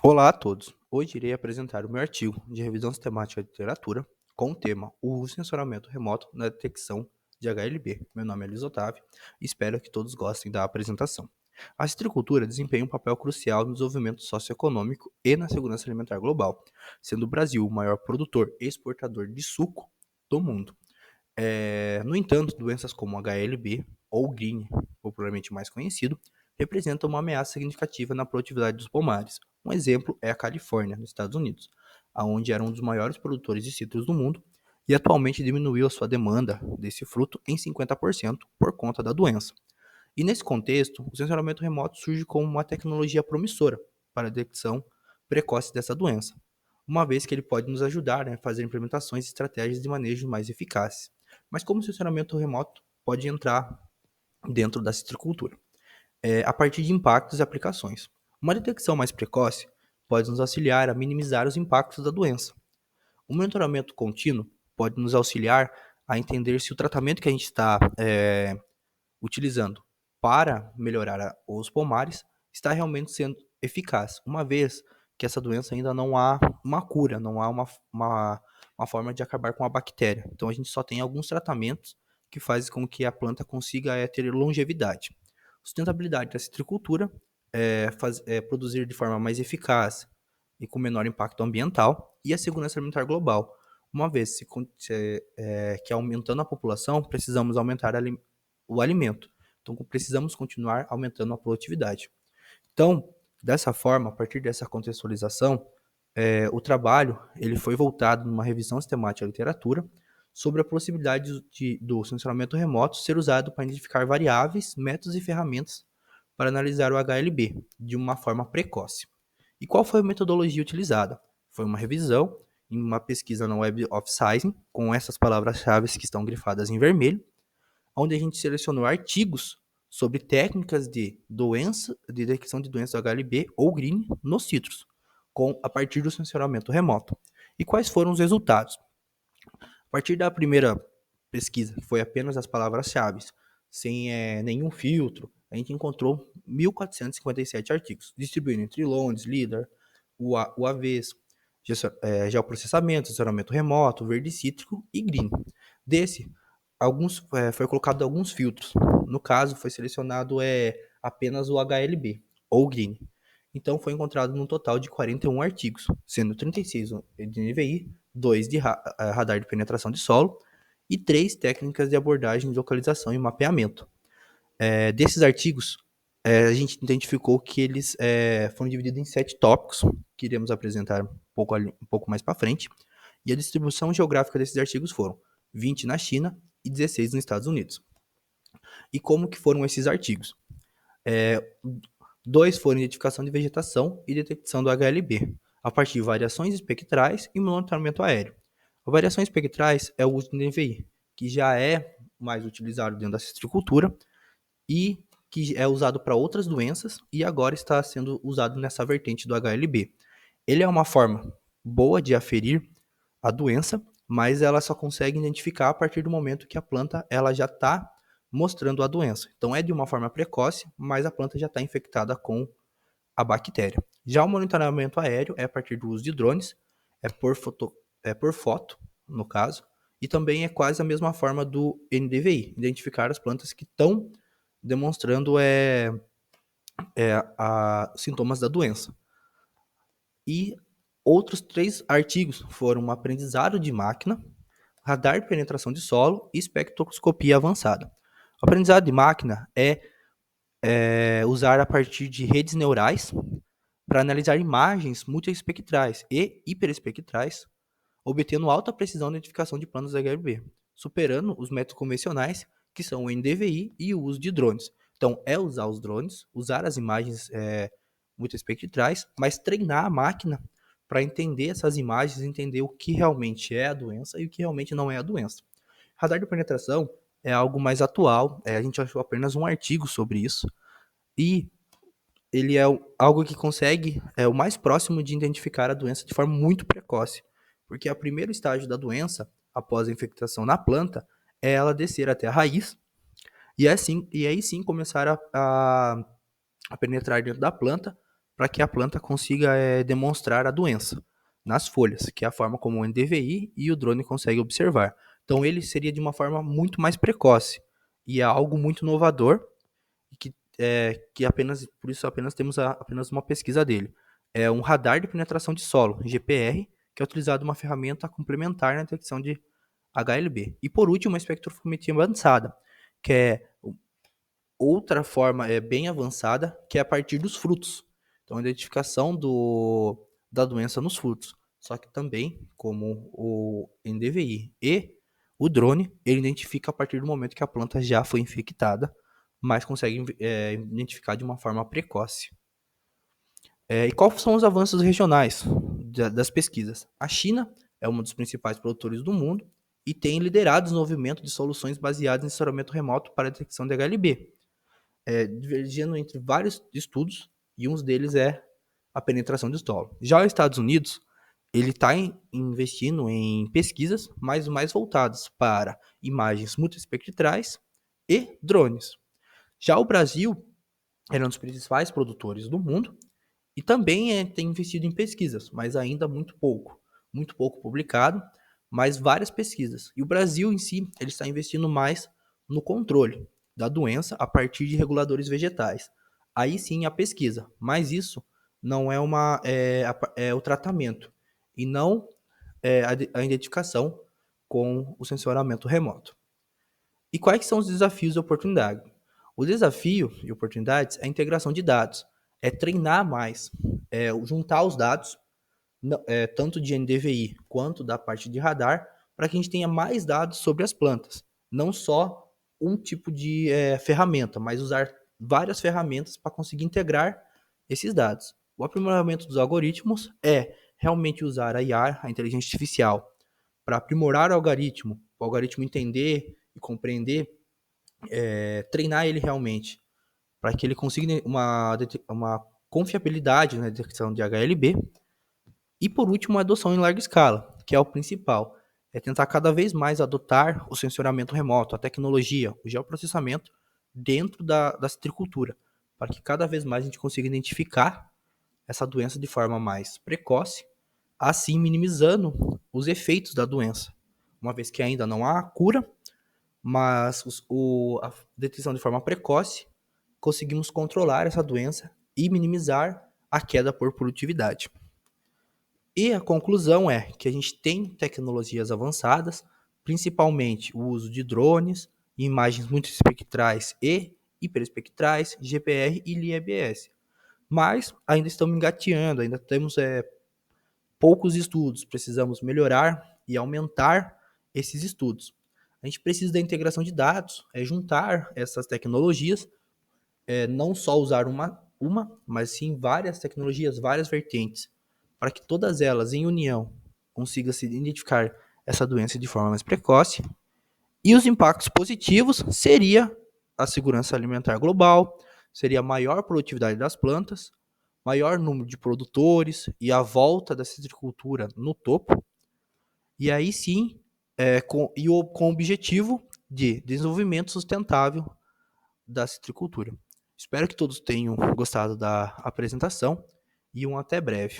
Olá a todos! Hoje irei apresentar o meu artigo de revisão sistemática de literatura com o tema O uso e sensoramento remoto na detecção de HLB. Meu nome é Luiz Otávio e espero que todos gostem da apresentação. A citricultura desempenha um papel crucial no desenvolvimento socioeconômico e na segurança alimentar global, sendo o Brasil o maior produtor e exportador de suco do mundo. No entanto, doenças como HLB ou Green, popularmente mais conhecido, representam uma ameaça significativa na produtividade dos pomares. Um exemplo é a Califórnia, nos Estados Unidos, onde era um dos maiores produtores de citros do mundo e atualmente diminuiu a sua demanda desse fruto em 50% por conta da doença. E nesse contexto, o sensoramento remoto surge como uma tecnologia promissora para a detecção precoce dessa doença, uma vez que ele pode nos ajudar, a fazer implementações e estratégias de manejo mais eficazes. Mas como o sensoramento remoto pode entrar dentro da citricultura? A partir de impactos e aplicações. Uma detecção mais precoce pode nos auxiliar a minimizar os impactos da doença. O monitoramento contínuo pode nos auxiliar a entender se o tratamento que a gente está utilizando para melhorar os pomares está realmente sendo eficaz, uma vez que essa doença ainda não há uma cura, não há uma forma de acabar com a bactéria. Então a gente só tem alguns tratamentos que fazem com que a planta consiga ter longevidade. Sustentabilidade da citricultura produzir de forma mais eficaz e com menor impacto ambiental, e a segurança alimentar global. Uma vez que aumentando a população, precisamos aumentar o alimento. Então, precisamos continuar aumentando a produtividade. Então, dessa forma, a partir dessa contextualização, o trabalho ele foi voltado numa revisão sistemática da literatura sobre a possibilidade do sensoramento remoto ser usado para identificar variáveis, métodos e ferramentas para analisar o HLB de uma forma precoce. E qual foi a metodologia utilizada? Foi uma revisão em uma pesquisa na Web of Science, com essas palavras-chave que estão grifadas em vermelho, onde a gente selecionou artigos sobre técnicas de detecção de doença HLB ou Green nos citros, a partir do sensoramento remoto. E quais foram os resultados? A partir da primeira pesquisa, que foi apenas as palavras-chave, sem nenhum filtro, a gente encontrou 1.457 artigos, distribuindo entre Londres, Líder, UAVs, geoprocessamento, sensoramento remoto, verde cítrico e green. Desse, foi colocado alguns filtros. No caso, foi selecionado apenas o HLB, ou green. Então, foi encontrado um total de 41 artigos, sendo 36 de NVI, 2 de radar de penetração de solo e 3 técnicas de abordagem de localização e mapeamento. Desses artigos, a gente identificou que eles foram divididos em 7 tópicos, que iremos apresentar um pouco mais para frente, e a distribuição geográfica desses artigos foram 20 na China e 16 nos Estados Unidos. E como que foram esses artigos? 2 foram identificação de vegetação e detecção do HLB, a partir de variações espectrais e monitoramento aéreo. A variações espectrais é o uso do NVI, que já é mais utilizado dentro da citricultura e que é usado para outras doenças e agora está sendo usado nessa vertente do HLB. Ele é uma forma boa de aferir a doença, mas ela só consegue identificar a partir do momento que a planta ela já está mostrando a doença. Então é de uma forma precoce, mas a planta já está infectada com a bactéria. Já o monitoramento aéreo é a partir do uso de drones, por foto, no caso, e também é quase a mesma forma do NDVI, identificar as plantas que estão demonstrando sintomas da doença. E outros 3 artigos foram aprendizado de máquina, radar de penetração de solo e espectroscopia avançada. O aprendizado de máquina é usar a partir de redes neurais para analisar imagens multiespectrais e hiperespectrais, obtendo alta precisão na identificação de planos HLB, superando os métodos convencionais, que são o NDVI e o uso de drones. Então, é usar os drones, usar as imagens multiespectrais, mas treinar a máquina para entender essas imagens, entender o que realmente é a doença e o que realmente não é a doença. Radar de penetração é algo mais atual, a gente achou apenas um artigo sobre isso, e ele é algo que consegue, o mais próximo de identificar a doença de forma muito precoce, porque o primeiro estágio da doença, após a infectação na planta, é ela descer até a raiz, e aí sim começar a penetrar dentro da planta, para que a planta consiga demonstrar a doença nas folhas, que é a forma como o NDVI e o drone conseguem observar. Então ele seria de uma forma muito mais precoce e é algo muito inovador e que apenas por isso apenas temos apenas uma pesquisa dele. É um radar de penetração de solo, GPR, que é utilizado uma ferramenta complementar na detecção de HLB. E por último, uma espectrofometria avançada, que é outra forma bem avançada, que é a partir dos frutos. Então, a identificação da doença nos frutos. Só que também, como o NDVI e o drone, ele identifica a partir do momento que a planta já foi infectada, mas consegue identificar de uma forma precoce. E quais são os avanços regionais das pesquisas? A China é um dos principais produtores do mundo e tem liderado o desenvolvimento de soluções baseadas em sensoramento remoto para a detecção de HLB, divergindo entre vários estudos, e um deles é a penetração de solo. Já os Estados Unidos, ele está investindo em pesquisas mais voltadas para imagens multiespectrais e drones. Já o Brasil é um dos principais produtores do mundo e também tem investido em pesquisas, mas ainda muito pouco publicado, mas várias pesquisas. E o Brasil em si, ele está investindo mais no controle da doença a partir de reguladores vegetais. Aí sim a pesquisa, mas isso não é o tratamento e não a identificação com o sensoramento remoto. E quais são os desafios e oportunidades? O desafio e oportunidades é a integração de dados, é treinar mais, juntar os dados, tanto de NDVI quanto da parte de radar, para que a gente tenha mais dados sobre as plantas. Não só um tipo de ferramenta, mas usar várias ferramentas para conseguir integrar esses dados. O aprimoramento dos algoritmos é realmente usar a IA, a inteligência artificial, para aprimorar o algoritmo entender e compreender, treinar ele realmente, para que ele consiga uma confiabilidade na detecção de HLB. E por último, a adoção em larga escala, que é o principal. É tentar cada vez mais adotar o sensoramento remoto, a tecnologia, o geoprocessamento dentro da citricultura, para que cada vez mais a gente consiga identificar essa doença de forma mais precoce, assim minimizando os efeitos da doença. Uma vez que ainda não há cura, mas a detecção de forma precoce, conseguimos controlar essa doença e minimizar a queda por produtividade. E a conclusão é que a gente tem tecnologias avançadas, principalmente o uso de drones, imagens multiespectrais e hiperespectrais, GPR e LIBS. Mas ainda estamos engateando, ainda temos poucos estudos, precisamos melhorar e aumentar esses estudos. A gente precisa da integração de dados, juntar essas tecnologias, não só usar mas sim várias tecnologias, várias vertentes, para que todas elas, em união, consigam se identificar essa doença de forma mais precoce. E os impactos positivos seria a segurança alimentar global, seria a maior produtividade das plantas, maior número de produtores e a volta da citricultura no topo. E aí sim, com o objetivo de desenvolvimento sustentável da citricultura. Espero que todos tenham gostado da apresentação e até breve.